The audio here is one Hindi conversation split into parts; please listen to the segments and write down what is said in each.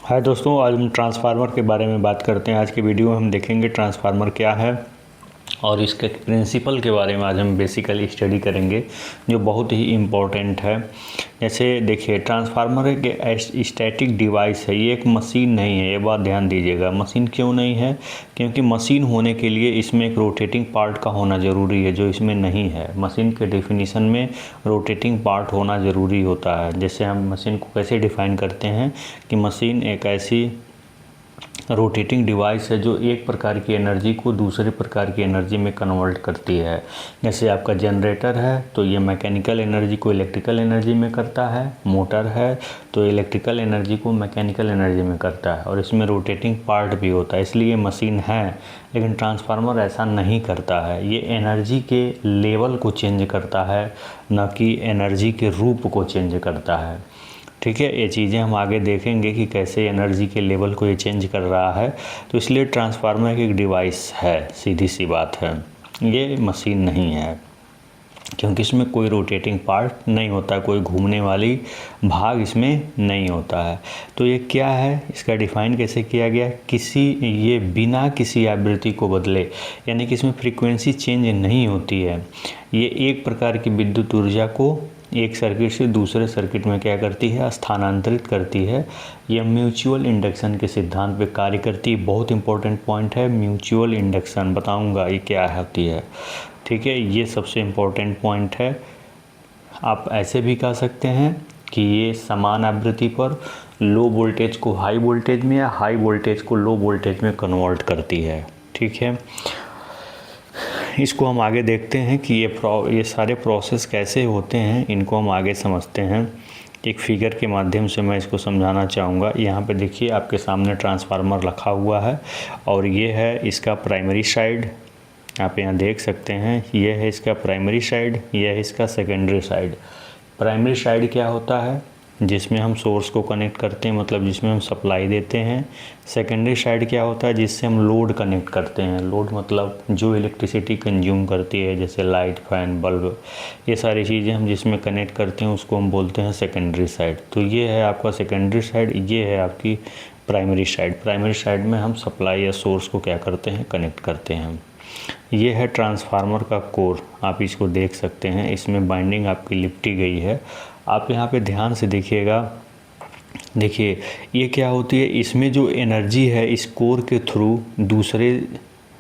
हाय दोस्तों, आज हम ट्रांसफार्मर के बारे में बात करते हैं। आज के वीडियो में हम देखेंगे ट्रांसफार्मर क्या है और इसके प्रिंसिपल के बारे में आज हम बेसिकली स्टडी करेंगे, जो बहुत ही इम्पोर्टेंट है। जैसे देखिए, ट्रांसफार्मर एक स्टैटिक डिवाइस है, ये एक मशीन नहीं है। ये बात ध्यान दीजिएगा। मशीन क्यों नहीं है? क्योंकि मशीन होने के लिए इसमें एक रोटेटिंग पार्ट का होना ज़रूरी है, जो इसमें नहीं है। मशीन के डेफिनेशन में रोटेटिंग पार्ट होना ज़रूरी होता है। जैसे हम मशीन को कैसे डिफ़ाइन करते हैं कि मशीन एक ऐसी रोटेटिंग डिवाइस है जो एक प्रकार की एनर्जी को दूसरे प्रकार की एनर्जी में कन्वर्ट करती है। जैसे आपका जनरेटर है तो ये मैकेनिकल एनर्जी को इलेक्ट्रिकल एनर्जी में करता है, मोटर है तो इलेक्ट्रिकल एनर्जी को मैकेनिकल एनर्जी में करता है, और इसमें रोटेटिंग पार्ट भी होता है। इसलिए मशीन है। लेकिन ट्रांसफार्मर ऐसा नहीं करता है। ये एनर्जी के लेवल को चेंज करता है, न कि एनर्जी के रूप को चेंज करता है। ठीक है, ये चीज़ें हम आगे देखेंगे कि कैसे एनर्जी के लेवल को ये चेंज कर रहा है। तो इसलिए ट्रांसफार्मर एक डिवाइस है, सीधी सी बात है। ये मशीन नहीं है, क्योंकि इसमें कोई रोटेटिंग पार्ट नहीं होता, कोई घूमने वाली भाग इसमें नहीं होता है। तो ये क्या है, इसका डिफ़ाइन कैसे किया गया? ये बिना किसी आवृत्ति को बदले, यानी कि इसमें फ्रीक्वेंसी चेंज नहीं होती है। ये एक प्रकार की विद्युत ऊर्जा को एक सर्किट से दूसरे सर्किट में क्या करती है? स्थानांतरित करती है। यह म्यूचुअल इंडक्शन के सिद्धांत पे कार्य करती है। बहुत इंपॉर्टेंट पॉइंट है म्यूचुअल इंडक्शन। बताऊंगा ये क्या होती है। ठीक है, ये सबसे इम्पोर्टेंट पॉइंट है। आप ऐसे भी कह सकते हैं कि ये समान आवृत्ति पर लो वोल्टेज को हाई वोल्टेज में या हाई वोल्टेज को लो वोल्टेज में कन्वर्ट करती है। ठीक है, इसको हम आगे देखते हैं कि ये सारे प्रोसेस कैसे होते हैं, इनको हम आगे समझते हैं। एक फिगर के माध्यम से मैं इसको समझाना चाहूँगा। यहाँ पे देखिए, आपके सामने ट्रांसफार्मर रखा हुआ है और ये है इसका प्राइमरी साइड। आप यहाँ देख सकते हैं, ये है इसका प्राइमरी साइड, ये है इसका सेकेंडरी साइड। प्राइमरी साइड क्या होता है? जिसमें हम सोर्स को कनेक्ट करते हैं, मतलब जिसमें हम सप्लाई देते हैं। सेकेंडरी साइड क्या होता है? जिससे हम लोड कनेक्ट करते हैं। लोड मतलब जो इलेक्ट्रिसिटी कंज्यूम करती है, जैसे लाइट, फैन, बल्ब, ये सारी चीज़ें हम जिसमें कनेक्ट करते हैं उसको हम बोलते हैं सेकेंडरी साइड। तो ये है आपका सेकेंडरी साइड, ये है आपकी प्राइमरी साइड। प्राइमरी साइड में हम सप्लाई या सोर्स को क्या करते हैं? कनेक्ट करते हैं। ये है ट्रांसफार्मर का कोर, आप इसको देख सकते हैं। इसमें बाइंडिंग आपकी लिपटी गई है। आप यहाँ पे ध्यान से देखिएगा। देखिए, ये क्या होती है? इसमें जो एनर्जी है इस कोर के थ्रू दूसरे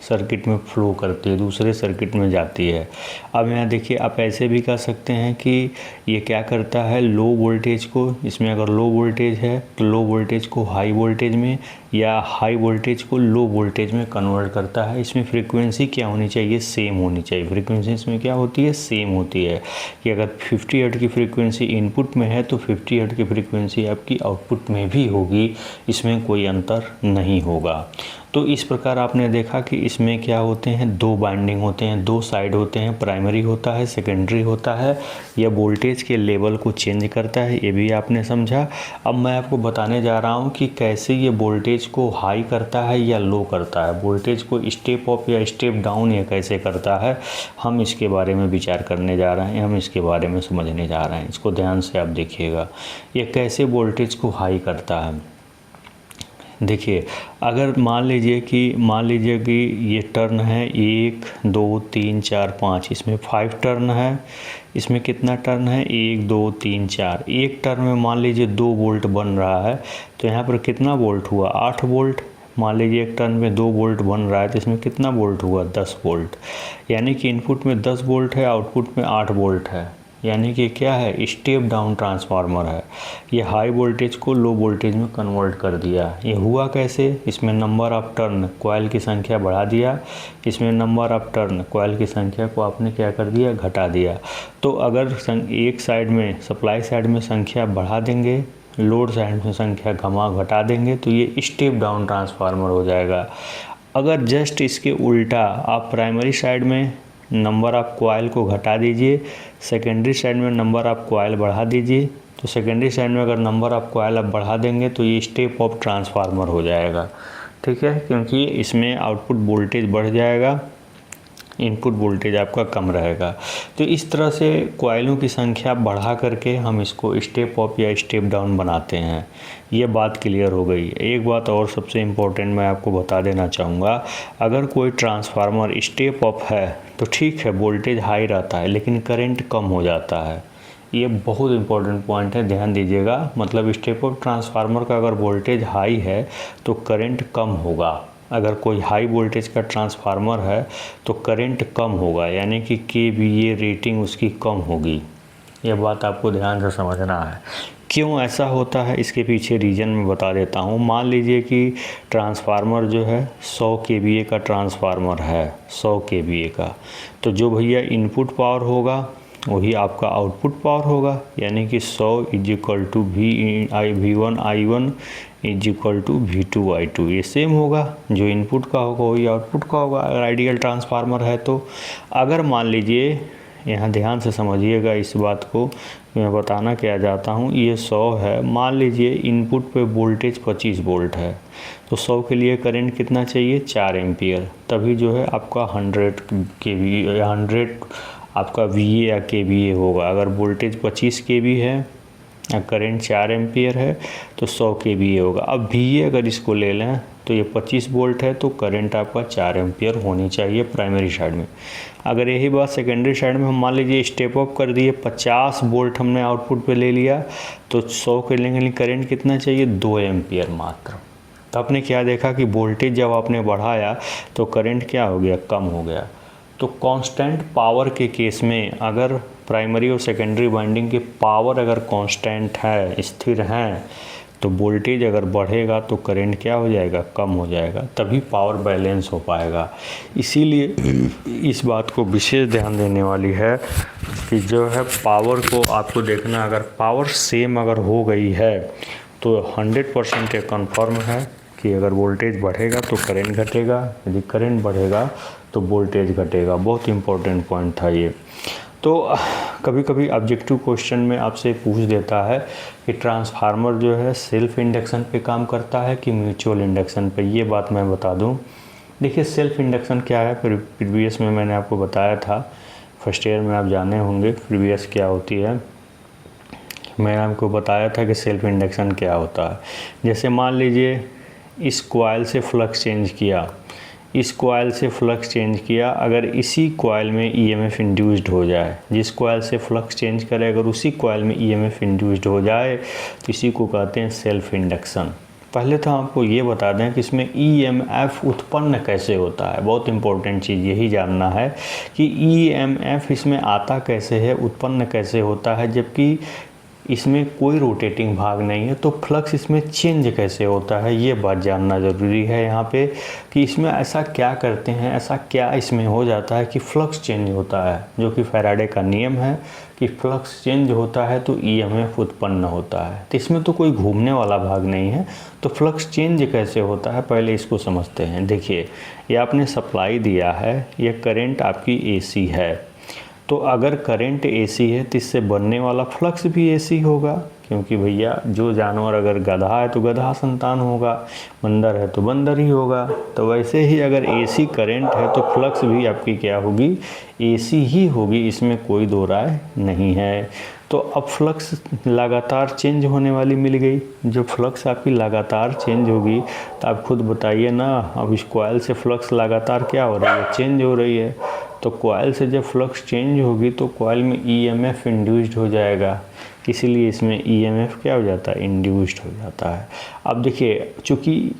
सर्किट में फ्लो करती है, दूसरे सर्किट में जाती है। अब यहाँ देखिए, आप ऐसे भी कह सकते हैं कि ये क्या करता है? लो वोल्टेज को, इसमें अगर लो वोल्टेज है तो लो वोल्टेज को हाई वोल्टेज में या हाई वोल्टेज को लो वोल्टेज में कन्वर्ट करता है। इसमें फ्रीक्वेंसी क्या होनी चाहिए? सेम होनी चाहिए। फ्रीक्वेंसी इसमें क्या होती है? सेम होती है। कि अगर 50 हर्ट्ज की फ्रीक्वेंसी इनपुट में है तो 50 हर्ट्ज की फ्रीक्वेंसी आपकी आउटपुट में भी होगी। इसमें कोई अंतर नहीं होगा। तो इस प्रकार आपने देखा कि इसमें क्या होते हैं? दो बाइंडिंग होते हैं, दो साइड होते हैं। प्राइमरी होता है, सेकेंडरी होता है। यह वोल्टेज के लेवल को चेंज करता है, ये भी आपने समझा। अब मैं आपको बताने जा रहा हूँ कि कैसे ये वोल्टेज को हाई करता है या लो करता है, वोल्टेज को स्टेप अप या स्टेप डाउन ये कैसे करता है। हम इसके बारे में विचार करने जा रहे हैं, हम इसके बारे में समझने जा रहे हैं। इसको ध्यान से आप देखिएगा, ये कैसे वोल्टेज को हाई करता है। देखिए, अगर मान लीजिए कि ये टर्न है 1 2 3 4 5, इसमें 5 टर्न है। इसमें कितना टर्न है? 1 2 3 4। एक टर्न में मान लीजिए 2 वोल्ट बन रहा है, तो यहाँ पर कितना वोल्ट हुआ? 8 वोल्ट। मान लीजिए एक टर्न में 2 वोल्ट बन रहा है तो इसमें कितना वोल्ट हुआ? 10 वोल्ट। यानी कि इनपुट में 10 वोल्ट है, आउटपुट में 8 वोल्ट है। यानी कि क्या है? स्टेप डाउन ट्रांसफार्मर है। ये हाई वोल्टेज को लो वोल्टेज में कन्वर्ट कर दिया। ये हुआ कैसे? इसमें नंबर ऑफ टर्न, कॉइल की संख्या बढ़ा दिया। इसमें नंबर ऑफ टर्न, कॉइल की संख्या को आपने क्या कर दिया? घटा दिया। तो अगर एक साइड में, सप्लाई साइड में संख्या बढ़ा देंगे, लोड साइड में संख्या घटा देंगे, तो ये स्टेप डाउन ट्रांसफार्मर हो जाएगा। अगर जस्ट इसके उल्टा आप प्राइमरी साइड में नंबर ऑफ कॉइल को घटा दीजिए, सेकेंडरी साइड में नंबर ऑफ कॉइल बढ़ा दीजिए, तो सेकेंडरी साइड में अगर नंबर ऑफ कॉइल आप बढ़ा देंगे तो ये स्टेप अप ट्रांसफार्मर हो जाएगा। ठीक है, क्योंकि इसमें आउटपुट वोल्टेज बढ़ जाएगा इनपुट वोल्टेज आपका कम रहेगा। तो इस तरह से कॉइलों की संख्या बढ़ा करके हम इसको स्टेप अप या स्टेप डाउन बनाते हैं। ये बात क्लियर हो गई। एक बात और सबसे इम्पोर्टेंट मैं आपको बता देना चाहूँगा, अगर कोई ट्रांसफार्मर स्टेप अप है तो ठीक है, वोल्टेज हाई रहता है लेकिन करंट कम हो जाता है। ये बहुत इंपॉर्टेंट पॉइंट है, ध्यान दीजिएगा। मतलब स्टेप अप ट्रांसफार्मर का अगर वोल्टेज हाई है तो करंट कम होगा। अगर कोई हाई वोल्टेज का ट्रांसफार्मर है तो करंट कम होगा, यानी कि केवीए रेटिंग उसकी कम होगी। यह बात आपको ध्यान से समझना है। क्यों ऐसा होता है, इसके पीछे रीज़न मैं बता देता हूँ। मान लीजिए कि ट्रांसफार्मर जो है 100 केवीए का ट्रांसफार्मर है, 100 केवीए का, तो जो भैया इनपुट पावर होगा वही आपका आउटपुट पावर होगा, यानी कि 100 = V1I1 = V2I2। ये सेम होगा, जो इनपुट का होगा वही आउटपुट का होगा अगर आइडियल ट्रांसफार्मर है तो। अगर मान लीजिए, यहाँ ध्यान से समझिएगा इस बात को, मैं बताना क्या चाहता हूँ। ये 100 है, मान लीजिए इनपुट पे वोल्टेज 25 वोल्ट है, तो 100 के लिए करंट कितना चाहिए, 4 एम्पियर। तभी जो है आपका 100 केवी 100 आपका VA या KVA होगा। अगर वोल्टेज 25 kV है या करंट 4 एम्पियर है तो 100 KVA होगा। अब VA अगर इसको ले लें तो ये 25 वोल्ट है, तो करंट आपका 4 एम्पियर होनी चाहिए प्राइमरी साइड में। अगर यही बात सेकेंडरी साइड में हम मान लीजिए स्टेप अप कर दिए, 50 वोल्ट हमने आउटपुट पे ले लिया, तो 100 के लिए करंट कितना चाहिए, 2 एम्पियर मात्र। तो आपने क्या देखा कि वोल्टेज जब आपने बढ़ाया तो करंट क्या हो गया, कम हो गया। तो कांस्टेंट पावर के केस में अगर प्राइमरी और सेकेंडरी वाइंडिंग की पावर अगर कांस्टेंट है, स्थिर हैं, तो वोल्टेज अगर बढ़ेगा तो करंट क्या हो जाएगा, कम हो जाएगा, तभी पावर बैलेंस हो पाएगा। इसीलिए इस बात को विशेष ध्यान देने वाली है कि जो है पावर को आपको देखना, अगर पावर सेम अगर हो गई है तो 100% ये कन्फर्म है कि अगर वोल्टेज बढ़ेगा तो करंट घटेगा, यदि करंट बढ़ेगा तो वोल्टेज घटेगा। बहुत इंपॉर्टेंट पॉइंट था ये। तो कभी कभी ऑब्जेक्टिव क्वेश्चन में आपसे पूछ देता है कि ट्रांसफार्मर जो है सेल्फ इंडक्शन पे काम करता है कि म्यूचुअल इंडक्शन पे। ये बात मैं बता दूं। देखिए, सेल्फ इंडक्शन क्या है, प्रीवियस में मैंने आपको बताया था, फर्स्ट ईयर में आप जाने होंगे प्रीवियस क्या होती है। मैंने आपको बताया था कि सेल्फ इंडक्शन क्या होता है। जैसे मान लीजिए इस कॉइल से फ्लक्स चेंज किया, इस कॉइल से फ्लक्स चेंज किया, अगर इसी कॉइल में EMF इंड्यूस्ड हो जाए, जिस कॉइल से फ्लक्स चेंज करे अगर उसी कॉइल में EMF इंड्यूस्ड हो जाए तो इसी को कहते हैं सेल्फ इंडक्शन। पहले तो आपको ये बता दें कि इसमें EMF उत्पन्न कैसे होता है। बहुत इंपॉर्टेंट चीज़ यही जानना है कि EMF इसमें आता कैसे है, उत्पन्न कैसे होता है, जबकि इसमें कोई रोटेटिंग भाग नहीं है, तो फ्लक्स इसमें चेंज कैसे होता है, ये बात जानना ज़रूरी है यहाँ पे कि इसमें ऐसा क्या करते हैं, ऐसा क्या इसमें हो जाता है कि फ्लक्स चेंज होता है, जो कि फैराडे का नियम है कि फ्लक्स चेंज होता है तो EMF उत्पन्न होता है। तो इसमें तो कोई घूमने वाला भाग नहीं है, तो फ्लक्स चेंज कैसे होता है पहले इसको समझते हैं। देखिए, ये आपने सप्लाई दिया है, ये करंट आपकी AC है, तो अगर करंट AC है तो इससे बनने वाला फ्लक्स भी AC होगा, क्योंकि भैया जो जानवर अगर गधा है तो गधा संतान होगा, बंदर है तो बंदर ही होगा। तो वैसे ही अगर AC करंट है तो फ्लक्स भी आपकी क्या होगी, AC ही होगी, इसमें कोई दो राय नहीं है। तो अब फ्लक्स लगातार चेंज होने वाली मिल गई। जो फ्लक्स आपकी लगातार चेंज होगी तो आप खुद बताइए ना, अब इस कॉइल से फ्लक्स लगातार क्या हो रही है, चेंज हो रही है। तो कॉइल से जब फ्लक्स चेंज होगी तो कॉइल में EMF इंड्यूस्ड हो जाएगा, इसीलिए इसमें EMF क्या हो जाता है, इंड्यूस्ड हो जाता है। अब देखिए, चूँकि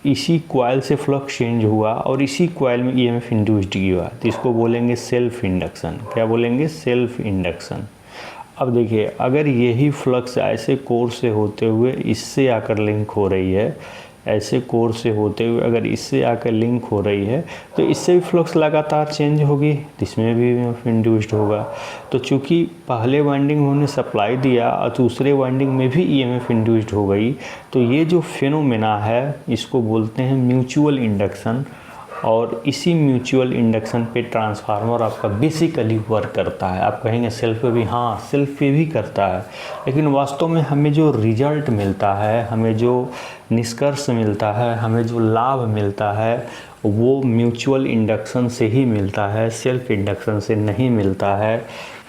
इसी कॉइल से फ्लक्स चेंज हुआ और इसी कॉइल में EMF इंड्यूस्ड हुआ, तो इसको बोलेंगे सेल्फ इंडक्शन। क्या बोलेंगे, सेल्फ इंडक्शन। अब देखिए, अगर यही फ्लक्स ऐसे कोर से होते हुए इससे आकर लिंक हो रही है, ऐसे कोर से होते हुए अगर इससे आकर लिंक हो रही है, तो इससे भी फ्लक्स लगातार चेंज होगी, इसमें भी इंड्यूस्ड होगा। तो चूँकि पहले वाइंडिंग में उन्होंने सप्लाई दिया और दूसरे वाइंडिंग में भी EMF इंड्यूस्ड हो गई, तो ये जो फिनोमेना है इसको बोलते हैं म्यूचुअल इंडक्शन। और इसी म्यूचुअल इंडक्शन पे ट्रांसफार्मर आपका बेसिकली वर्क करता है। आप कहेंगे सेल्फ पे भी, हाँ सेल्फ पे भी करता है, लेकिन वास्तव में हमें जो रिजल्ट मिलता है, हमें जो निष्कर्ष मिलता है, हमें जो लाभ मिलता है वो म्यूचुअल इंडक्शन से ही मिलता है, सेल्फ इंडक्शन से नहीं मिलता है।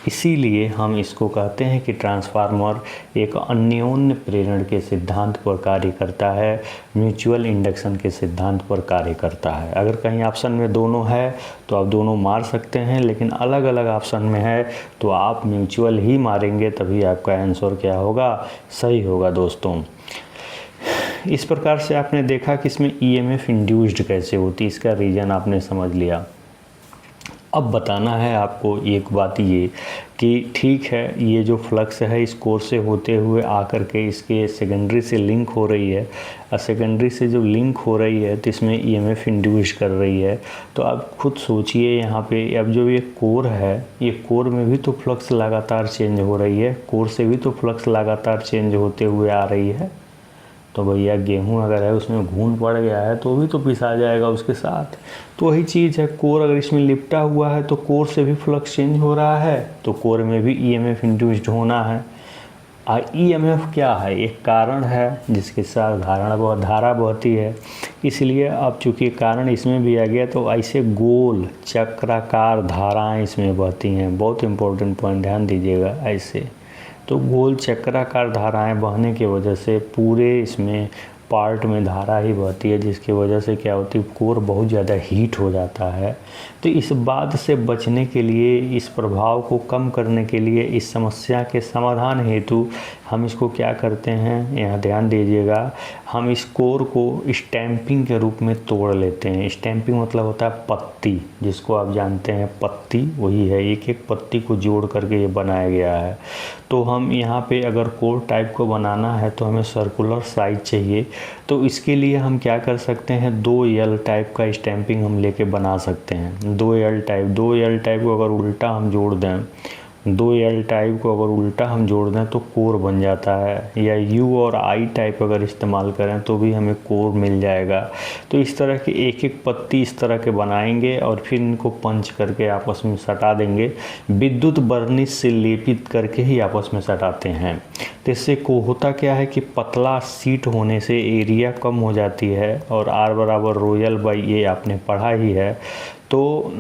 इसीलिए हम इसको कहते हैं कि ट्रांसफार्मर एक अन्योन्य प्रेरण के सिद्धांत पर कार्य करता है, म्यूचुअल इंडक्शन के सिद्धांत पर कार्य करता है। अगर कहीं ऑप्शन में दोनों है तो आप दोनों मार सकते हैं, लेकिन अलग अलग ऑप्शन में है तो आप म्यूचुअल ही मारेंगे, तभी आपका आंसर क्या होगा, सही होगा दोस्तों। इस प्रकार से आपने देखा कि इसमें ईएमएफ इंड्यूस्ड कैसे होती है, इसका रीज़न आपने समझ लिया। अब बताना है आपको एक बात ये कि ठीक है, ये जो फ्लक्स है इस कोर से होते हुए आकर के इसके सेकेंडरी से लिंक हो रही है, और सेकेंडरी से जो लिंक हो रही है तो इसमें ईएमएफ इंड्यूस कर रही है। तो आप खुद सोचिए यहाँ पे, अब जो ये कोर है, ये कोर में भी तो फ्लक्स लगातार चेंज हो रही है, कोर से भी तो फ्लक्स लगातार चेंज होते हुए आ रही है। तो भैया गेहूं अगर है उसमें घून पड़ गया है तो भी तो पिसा जाएगा उसके साथ। तो वही चीज़ है, कोर अगर इसमें लिपटा हुआ है तो कोर से भी फ्लक्स चेंज हो रहा है, तो कोर में भी ईएमएफ इंड्यूस्ड होना है। ईएमएफ क्या है, एक कारण है जिसके साथ धारा बहती है। इसलिए अब चूँकि कारण इसमें भी आ गया तो ऐसे गोल चक्राकार धाराएँ इसमें बहती हैं। बहुत इंपॉर्टेंट पॉइंट, ध्यान दीजिएगा। ऐसे तो गोल चक्राकार धाराएं बहने की वजह से पूरे इसमें पार्ट में धारा ही बहती है, जिसकी वजह से क्या होती है, कोर बहुत ज़्यादा हीट हो जाता है। तो इस बात से बचने के लिए, इस प्रभाव को कम करने के लिए, इस समस्या के समाधान हेतु हम इसको क्या करते हैं, यहाँ ध्यान दीजिएगा, हम इस कोर को स्टैंपिंग के रूप में तोड़ लेते हैं। स्टैंपिंग मतलब होता है पत्ती, जिसको आप जानते हैं पत्ती वही है, एक एक पत्ती को जोड़ करके ये बनाया गया है। तो हम यहाँ पे अगर कोर टाइप को बनाना है तो हमें सर्कुलर साइज चाहिए, तो इसके लिए हम क्या कर सकते हैं, 2L टाइप का स्टैंपिंग हम लेके बना सकते हैं। 2L टाइप को अगर उल्टा हम जोड़ दें, 2L टाइप को अगर उल्टा हम जोड़ दें तो कोर बन जाता है, या U और I टाइप अगर इस्तेमाल करें तो भी हमें कोर मिल जाएगा। तो इस तरह के एक एक पत्ती इस तरह के बनाएंगे और फिर इनको पंच करके आपस में सटा देंगे। विद्युत बर्निश से लेपित करके ही आपस में सटाते हैं। तो इससे को होता क्या है कि पतला सीट होने से एरिया कम हो जाती है, और R बराबर ρL/A आपने पढ़ा ही है। तो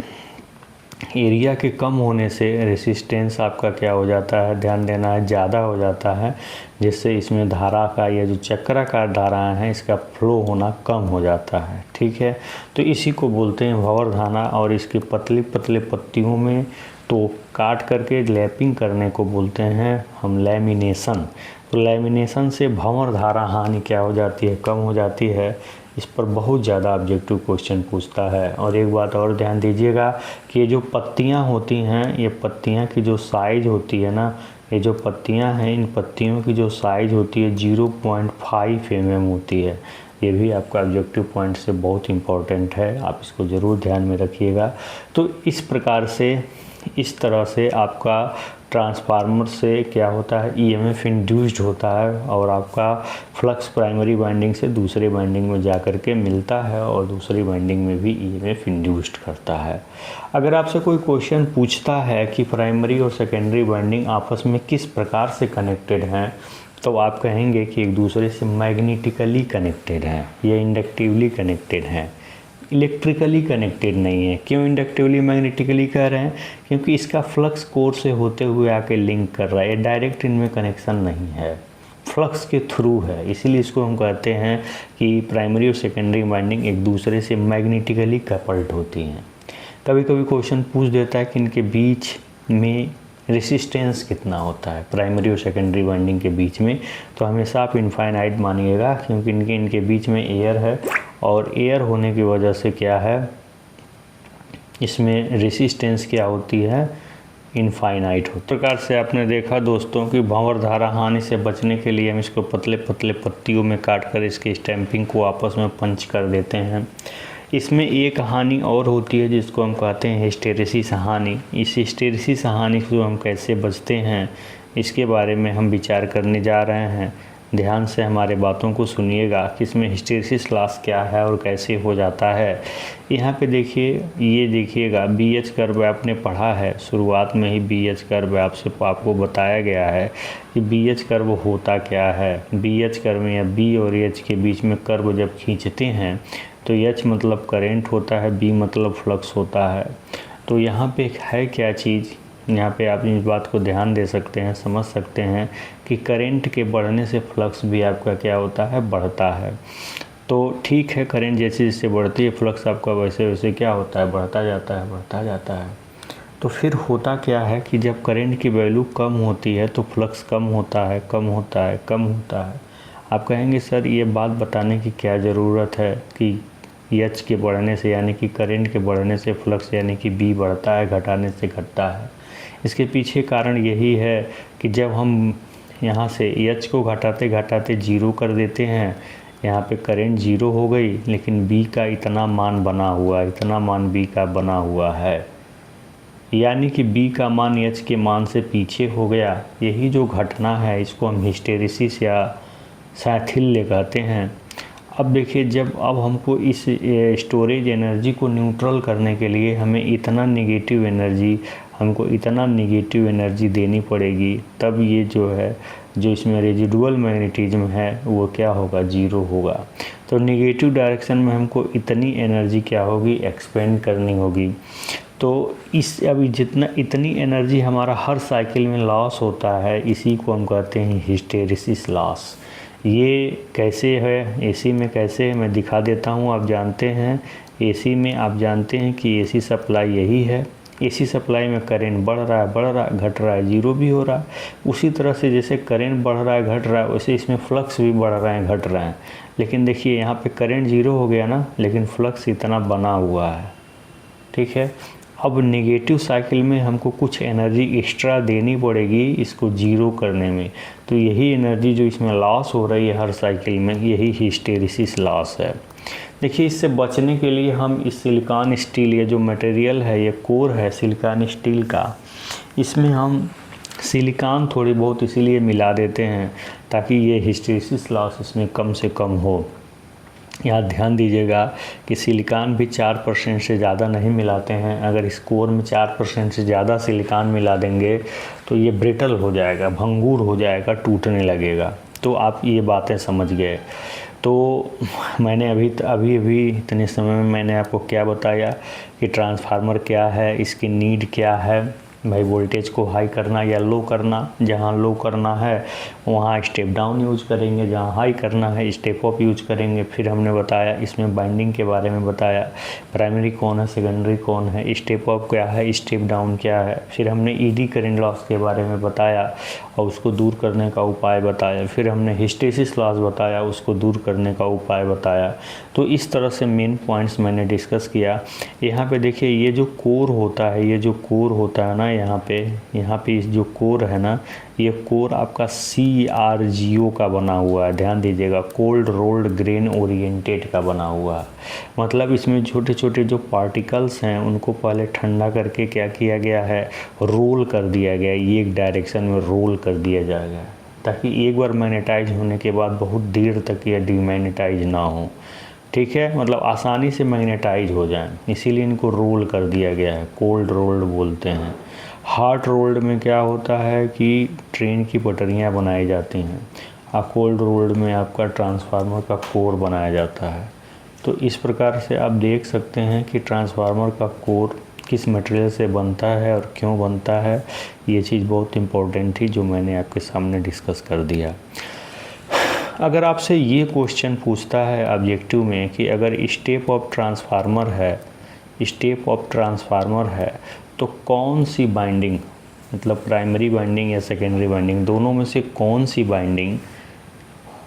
एरिया के कम होने से रेसिस्टेंस आपका क्या हो जाता है, ध्यान देना है, ज़्यादा हो जाता है, जिससे इसमें धारा का, या जो चक्राकार धाराएं हैं इसका फ्लो होना कम हो जाता है। ठीक है, तो इसी को बोलते हैं भंवरधारा, और इसके पतले पतले पत्तियों में तो काट करके लैपिंग करने को बोलते हैं हम लैमिनेशन। तो लैमिनेशन से भंवरधारा हानि क्या हो जाती है, कम हो जाती है। इस पर बहुत ज़्यादा ऑब्जेक्टिव क्वेश्चन पूछता है। और एक बात और ध्यान दीजिएगा कि ये जो पत्तियाँ होती हैं, ये पत्तियाँ की जो साइज़ होती है ना, ये जो पत्तियाँ हैं, इन पत्तियों की जो साइज़ होती है 0.5 mm होती है। ये भी आपका ऑब्जेक्टिव पॉइंट से बहुत इम्पॉर्टेंट है, आप इसको ज़रूर ध्यान में रखिएगा। तो इस प्रकार से, इस तरह से आपका ट्रांसफार्मर से क्या होता है, ईएमएफ इंड्यूस्ड होता है, और आपका फ्लक्स प्राइमरी वाइंडिंग से दूसरे वाइंडिंग में जा कर के मिलता है, और दूसरी वाइंडिंग में भी ईएमएफ इंड्यूस्ड करता है। अगर आपसे कोई क्वेश्चन पूछता है कि प्राइमरी और सेकेंडरी वाइंडिंग आपस में किस प्रकार से कनेक्टेड हैं, तो आप कहेंगे कि एक दूसरे से मैग्नेटिकली कनेक्टेड हैं या इंडक्टिवली कनेक्टेड हैं, इलेक्ट्रिकली कनेक्टेड नहीं है। क्यों इंडक्टिवली मैग्नेटिकली कह रहे हैं, क्योंकि इसका फ्लक्स कोर से होते हुए आके लिंक कर रहा है, डायरेक्ट इनमें कनेक्शन नहीं है, फ्लक्स के थ्रू है। इसीलिए इसको हम कहते हैं कि प्राइमरी और सेकेंडरी वाइंडिंग एक दूसरे से मैग्नेटिकली कपल्ड होती हैं। कभी कभी क्वेश्चन पूछ देता है कि इनके बीच में रेसिस्टेंस कितना होता है प्राइमरी और सेकेंडरी वाइंडिंग के बीच में, तो हमेशा आप इनफाइनाइट मानिएगा, क्योंकि इनके बीच में एयर है, और एयर होने की वजह से क्या है, इसमें रेसिस्टेंस क्या होती है, इनफाइनाइट होती है। इस प्रकार से आपने देखा दोस्तों कि भंवरधारा हानि से बचने के लिए हम इसको पतले पतले पत्तियों में काट कर इसके स्टैंपिंग को आपस में पंच कर देते हैं। इसमें एक हानि और होती है जिसको हम कहते हैं हिस्टेरेसिस हानि। इस हिस्टेरेसिस हानि से हम कैसे बचते हैं, इसके बारे में हम विचार करने जा रहे हैं। ध्यान से हमारे बातों को सुनिएगा कि इसमें हिस्टेरिसिस लॉस क्या है और कैसे हो जाता है। यहाँ पे देखिए, ये देखिएगा BH कर्व आपने पढ़ा है, शुरुआत में ही BH कर्व आपको बताया गया है कि BH कर्व होता क्या है। BH कर्व या B और H के बीच में कर्व जब खींचते हैं तो H मतलब करंट होता है, B मतलब फ्लक्स होता है। तो यहाँ पे है क्या चीज़, यहाँ पे आप इस बात को ध्यान दे सकते हैं, समझ सकते हैं कि करंट के बढ़ने से फ्लक्स भी आपका क्या होता है, बढ़ता है। तो ठीक है, करंट जैसे जैसे बढ़ती है फ्लक्स आपका वैसे वैसे क्या होता है, बढ़ता जाता है, बढ़ता जाता है। तो फिर होता क्या है कि जब करंट की वैल्यू कम होती है तो फ्लक्स कम होता है, कम होता है, कम होता है। आप कहेंगे सर ये बात बताने की क्या ज़रूरत है कि H के बढ़ने से यानी कि करंट के बढ़ने से फ्लक्स यानी कि B बढ़ता है, घटाने से घटता है। इसके पीछे कारण यही है कि जब हम यहाँ से H को घटाते घटाते 0 कर देते हैं, यहाँ पे करंट 0 हो गई, लेकिन B का इतना मान बना हुआ, इतना मान B का बना हुआ है, यानी कि B का मान H के मान से पीछे हो गया। यही जो घटना है इसको हम हिस्टेरिसिस या साइथिल्य कहते हैं। अब देखिए, जब अब हमको इस स्टोरेज एनर्जी को न्यूट्रल करने के लिए हमें इतना नेगेटिव एनर्जी देनी पड़ेगी, तब ये जो है, जो इसमें रेजिडुअल मैग्नेटिज्म है वो क्या होगा, 0 होगा। तो नेगेटिव डायरेक्शन में हमको इतनी एनर्जी क्या होगी, एक्सपेंड करनी होगी। तो अभी इतनी एनर्जी हमारा हर साइकिल में लॉस होता है, इसी को हम कहते हैं हिस्टेरिसिस लॉस। ये कैसे है, एसी में कैसे है मैं दिखा देता हूँ। आप जानते हैं एसी में, आप जानते हैं कि एसी सप्लाई यही है। एसी सप्लाई में करंट बढ़ रहा है, घट रहा है, 0 भी हो रहा है। उसी तरह से जैसे करंट बढ़ रहा है, घट रहा है, वैसे इसमें फ्लक्स भी बढ़ रहे हैं, घट रहे हैं। लेकिन देखिए यहाँ पे करंट 0 हो गया ना, लेकिन फ्लक्स इतना बना हुआ है, ठीक है। अब नेगेटिव साइकिल में हमको कुछ एनर्जी एक्स्ट्रा देनी पड़ेगी इसको 0 करने में। तो यही एनर्जी जो इसमें लॉस हो रही है हर साइकिल में, यही हिस्टेरिसिस लॉस है। देखिए, इससे बचने के लिए हम इस सिलिकॉन स्टील, ये जो मटेरियल है, ये कोर है सिलिकॉन स्टील का, इसमें हम सिलिकॉन थोड़ी बहुत इसीलिए मिला देते हैं ताकि ये हिस्टेरिसिस लॉस इसमें कम से कम हो। यहाँ ध्यान दीजिएगा कि सिलिकॉन भी 4% से ज़्यादा नहीं मिलाते हैं। अगर इस कोर में 4% से ज़्यादा सिलिकॉन मिला देंगे तो ये ब्रिटल हो जाएगा, भंगूर हो जाएगा, टूटने लगेगा। तो आप ये बातें समझ गए। तो मैंने अभी इतने समय में मैंने आपको क्या बताया कि ट्रांसफार्मर क्या है, इसकी नीड क्या है, भाई वोल्टेज को हाई करना या लो करना। जहाँ लो करना है वहाँ स्टेप डाउन यूज करेंगे, जहाँ हाई करना है स्टेप अप यूज करेंगे। फिर हमने बताया इसमें बाइंडिंग के बारे में बताया, प्राइमरी कौन है, सेकेंडरी कौन है, स्टेप अप क्या है, स्टेप डाउन क्या है। फिर हमने ईडी करंट लॉस के बारे में बताया और उसको दूर करने का उपाय बताया। फिर हमने हिस्टेरिसिस लॉस बताया, उसको दूर करने का उपाय बताया। तो इस तरह से मेन पॉइंट्स मैंने डिस्कस किया। यहाँ पे देखिए, ये जो कोर होता है ना, यहाँ पे इस जो कोर है ना, ये कोर आपका CRGO का बना हुआ है। ध्यान दीजिएगा, कोल्ड रोल्ड ग्रेन ओरिएंटेड का बना हुआ है। मतलब इसमें छोटे छोटे जो पार्टिकल्स हैं उनको पहले ठंडा करके क्या किया गया है, रोल कर दिया गया है। एक डायरेक्शन में रोल कर दिया जाएगा ताकि एक बार मैग्नेटाइज होने के बाद बहुत देर तक यह डीमैग्नेटाइज ना हो, ठीक है, मतलब आसानी से मैग्नेटाइज हो जाए, इसीलिए इनको रोल कर दिया गया है, कोल्ड रोल्ड बोलते हैं। हॉट रोल्ड में क्या होता है कि ट्रेन की पटरियां बनाई जाती हैं, और कोल्ड रोल्ड में आपका ट्रांसफार्मर का कोर बनाया जाता है। तो इस प्रकार से आप देख सकते हैं कि ट्रांसफार्मर का कोर किस मटेरियल से बनता है और क्यों बनता है। ये चीज़ बहुत इम्पोर्टेंट थी जो मैंने आपके सामने डिस्कस कर दिया। अगर आपसे ये क्वेश्चन पूछता है ऑब्जेक्टिव में कि अगर स्टेप ऑफ ट्रांसफार्मर है तो कौन सी बाइंडिंग, मतलब प्राइमरी बाइंडिंग या सेकेंडरी बाइंडिंग, दोनों में से कौन सी बाइंडिंग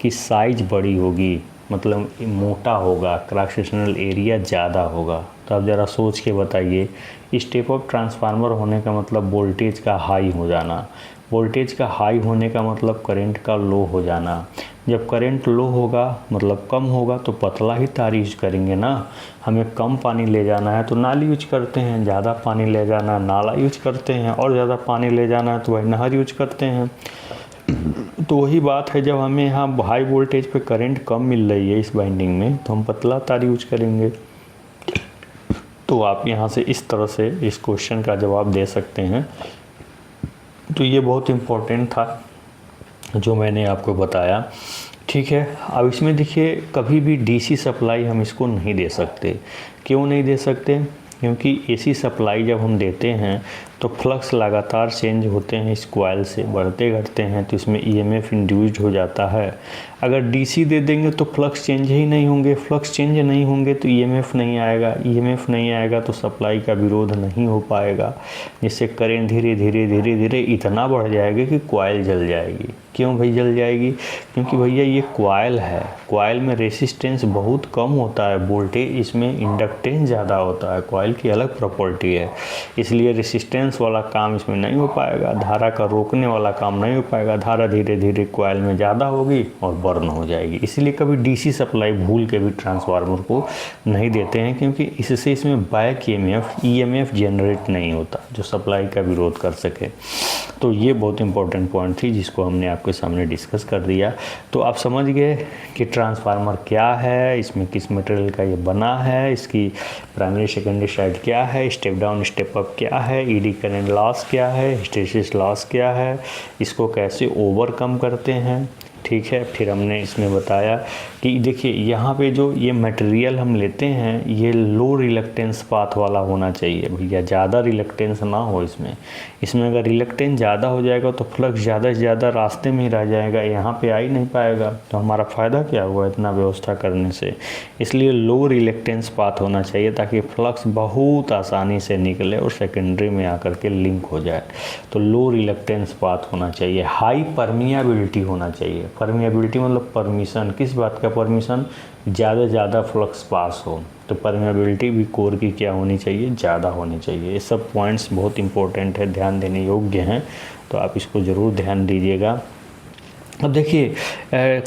की साइज बड़ी होगी, मतलब मोटा होगा, क्रॉस सेक्शनल एरिया ज़्यादा होगा। तो आप ज़रा सोच के बताइए। स्टेप ऑफ ट्रांसफार्मर होने का मतलब वोल्टेज का हाई हो जाना, वोल्टेज का हाई होने का मतलब करंट का लो हो जाना। जब करंट लो होगा मतलब कम होगा तो पतला ही तार यूज करेंगे ना। हमें कम पानी ले जाना है तो नाली यूज करते हैं, ज़्यादा पानी ले जाना है नाला यूज करते हैं, और ज़्यादा पानी ले जाना है तो वही नहर यूज करते हैं। तो वही बात है, जब हमें यहाँ हाई वोल्टेज पे करंट कम मिल रही है इस बाइंडिंग में, तो हम पतला तार यूज करेंगे। तो आप यहाँ से इस तरह से इस क्वेश्चन का जवाब दे सकते हैं। तो ये बहुत इम्पोर्टेंट था जो मैंने आपको बताया, ठीक है। अब इसमें देखिए, कभी भी डीसी सप्लाई हम इसको नहीं दे सकते। क्यों नहीं दे सकते? क्योंकि एसी सप्लाई जब हम देते हैं तो फ्लक्स लगातार चेंज होते हैं, इस कॉइल से बढ़ते घटते हैं, तो इसमें ईएमएफ इंड्यूस्ड हो जाता है। अगर डीसी दे देंगे तो फ्लक्स चेंज ही नहीं होंगे, फ्लक्स चेंज नहीं होंगे तो ईएमएफ नहीं आएगा, ईएमएफ नहीं आएगा तो सप्लाई का विरोध नहीं हो पाएगा, जिससे करंट धीरे धीरे धीरे धीरे इतना बढ़ जाएगा कि कॉइल जल जाएगी। क्यों भाई जल जाएगी? क्योंकि भैया ये कॉइल है, कॉइल में रेसिस्टेंस बहुत कम होता है, वोल्टेज इसमें इंडक्टेंस ज़्यादा होता है, कॉइल की अलग प्रॉपर्टी है, इसलिए रेसिस्टेंस वाला काम इसमें नहीं हो पाएगा, धारा का रोकने वाला काम नहीं हो पाएगा। धारा धीरे धीरे कॉइल में ज़्यादा होगी और बर्न हो जाएगी। इसलिए कभी डीसी सप्लाई भूल के भी ट्रांसफार्मर को नहीं देते हैं, क्योंकि इससे इसमें बैक ईएमएफ जनरेट नहीं होता जो सप्लाई का विरोध कर सके। तो ये बहुत इंपॉर्टेंट पॉइंट थी जिसको हमने आपके सामने डिस्कस कर दिया। तो आप समझ गए कि ट्रांसफार्मर क्या है, इसमें किस मटेरियल का ये बना है, इसकी प्राइमरी सेकेंडरी साइड क्या है, स्टेप डाउन स्टेप अप क्या है, ईडी करंट लॉस क्या है, हिस्टैरिसीस लॉस क्या है, इसको कैसे ओवरकम करते हैं, ठीक है। फिर हमने इसमें बताया कि देखिए यहाँ पे जो ये मटेरियल हम लेते हैं ये लो रिलक्टेंस पाथ वाला होना चाहिए भैया, ज़्यादा रिलक्टेंस ना हो इसमें अगर रिलक्टेंस ज़्यादा हो जाएगा तो फ्लक्स ज़्यादा से ज़्यादा रास्ते में ही रह जाएगा, यहाँ पे आ ही नहीं पाएगा, तो हमारा फ़ायदा क्या हुआ इतना व्यवस्था करने से। इसलिए लो रिलक्टेंस पाथ होना चाहिए ताकि फ्लक्स बहुत आसानी से निकले और सेकेंडरी में आकर के लिंक हो जाए। तो लो रिलक्टेंस पाथ होना चाहिए, हाई परमिएबिलिटी होना चाहिए। परमिएबिलिटी मतलब परमिशन, किस बात का परमिशन? ज़्यादा से ज़्यादा फ्लक्स पास हो, तो परमिएबिलिटी भी कोर की क्या होनी चाहिए? ज़्यादा होनी चाहिए। ये सब पॉइंट्स बहुत इंपॉर्टेंट है, ध्यान देने योग्य हैं, तो आप इसको ज़रूर ध्यान दीजिएगा। अब देखिए,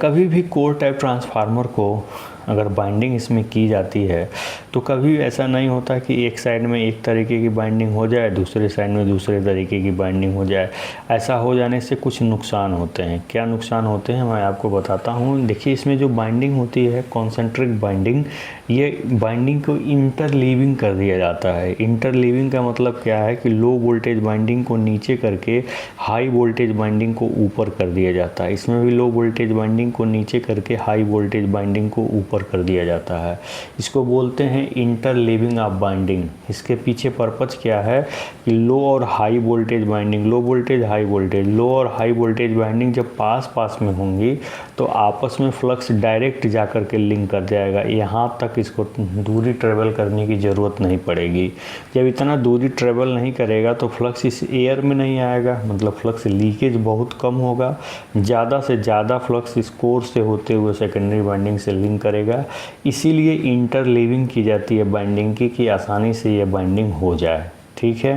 कभी भी कोर टाइप ट्रांसफार्मर को अगर बाइंडिंग इसमें की जाती है तो कभी ऐसा नहीं होता कि एक साइड में एक तरीके की बाइंडिंग हो जाए, दूसरे साइड में दूसरे तरीके की बाइंडिंग हो जाए। ऐसा हो जाने से कुछ नुकसान होते हैं। क्या नुकसान होते हैं मैं आपको बताता हूँ। देखिए, इसमें जो बाइंडिंग होती है कॉन्सेंट्रिक बाइंडिंग, ये बाइंडिंग को इंटरलीविंग कर दिया जाता है। इंटरलीविंग का मतलब क्या है कि लो वोल्टेज बाइंडिंग को नीचे करके हाई वोल्टेज बाइंडिंग को ऊपर कर दिया जाता है। इसमें भी लो वोल्टेज बाइंडिंग को नीचे करके हाई वोल्टेज बाइंडिंग को ऊपर कर दिया जाता है। इसको बोलते हैं इंटरलीविंग ऑफ बाइंडिंग। इसके पीछे पर्पज क्या है कि लो और high voltage binding, low voltage high voltage, low और हाई वोल्टेज बाइंडिंग जब पास पास में होंगी तो आपस में फ्लक्स डायरेक्ट जाकर के लिंक कर जाएगा। यहाँ तक इसको दूरी ट्रेवल करने की ज़रूरत नहीं पड़ेगी। जब इतना दूरी ट्रेवल नहीं करेगा तो फ्लक्स इस एयर में नहीं आएगा, मतलब फ्लक्स लीकेज बहुत कम होगा। ज़्यादा से ज़्यादा फ्लक्स इस कोर से होते हुए सेकेंडरी बाइंडिंग से लिंक करेगा। इसीलिए इंटरलीविंग की जाती है बाइंडिंग की, कि आसानी से ये बाइंडिंग हो जाए, ठीक है।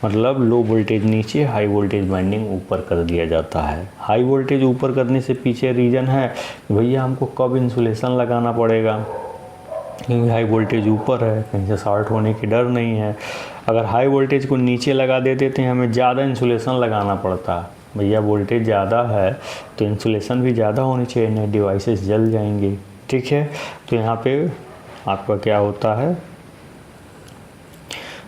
मतलब लो वोल्टेज नीचे, हाई वोल्टेज बाइंडिंग ऊपर कर दिया जाता है। हाई वोल्टेज ऊपर करने से पीछे रीज़न है भैया हमको कब इंसुलेशन लगाना पड़ेगा, क्योंकि हाई वोल्टेज ऊपर है, कहीं से शॉर्ट होने की डर नहीं है। अगर हाई वोल्टेज को नीचे लगा देते तो हमें ज़्यादा इंसुलेशन लगाना पड़ता। भैया वोल्टेज ज़्यादा है तो इंसुलेशन भी ज़्यादा होनी चाहिए, नहीं डिवाइसेस जल जाएंगे, ठीक है। तो यहाँ पे आपका क्या होता है,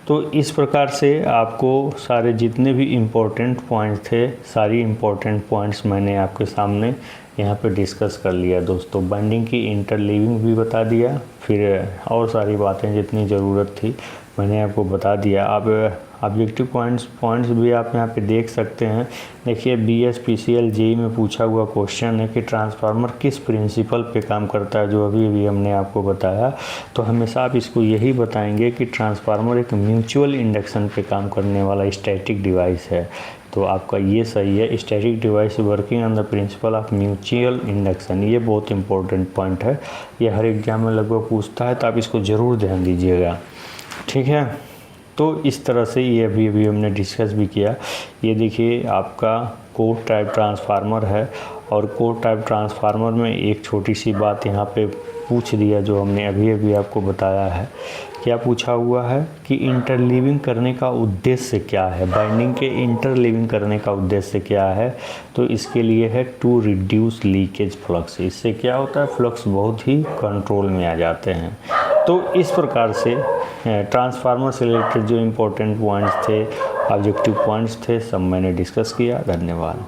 तो इस प्रकार से आपको सारे जितने भी इम्पोर्टेंट पॉइंट्स थे, सारी इम्पोर्टेंट पॉइंट्स मैंने आपके सामने यहाँ पे डिस्कस कर लिया दोस्तों। बाइंडिंग की इंटरलीविंग भी बता दिया, फिर और सारी बातें जितनी ज़रूरत थी मैंने आपको बता दिया। आप ऑब्जेक्टिव पॉइंट्स भी आप यहाँ पे देख सकते हैं। देखिए, BSPCL जेईई में पूछा हुआ क्वेश्चन है कि ट्रांसफार्मर किस प्रिंसिपल पे काम करता है, जो अभी हमने आपको बताया। तो हमेशा आप इसको यही बताएंगे कि ट्रांसफार्मर एक म्यूचुअल इंडक्शन पे काम करने वाला स्टैटिक डिवाइस है। तो आपका ये सही है, static device working on the principle of mutual induction. ये बहुत इंपॉर्टेंट पॉइंट है, ये हर एग्जाम में लगभग पूछता है, तो आप इसको ज़रूर ध्यान दीजिएगा, ठीक है। तो इस तरह से ये अभी हमने डिस्कस भी किया। ये देखिए आपका कोर टाइप ट्रांसफार्मर है, और कोर टाइप ट्रांसफार्मर में एक छोटी सी बात यहाँ पे पूछ दिया जो हमने अभी अभी आपको बताया है। क्या पूछा हुआ है कि इंटरलीविंग करने का उद्देश्य क्या है, बाइंडिंग के इंटरलीविंग करने का उद्देश्य क्या है। तो इसके लिए है टू रिड्यूस लीकेज फ्लक्स। इससे क्या होता है, फ्लक्स बहुत ही कंट्रोल में आ जाते हैं। तो इस प्रकार से ट्रांसफार्मर से रिलेटेड जो इम्पोर्टेंट पॉइंट्स थे, ऑब्जेक्टिव पॉइंट्स थे, सब मैंने डिस्कस किया। धन्यवाद।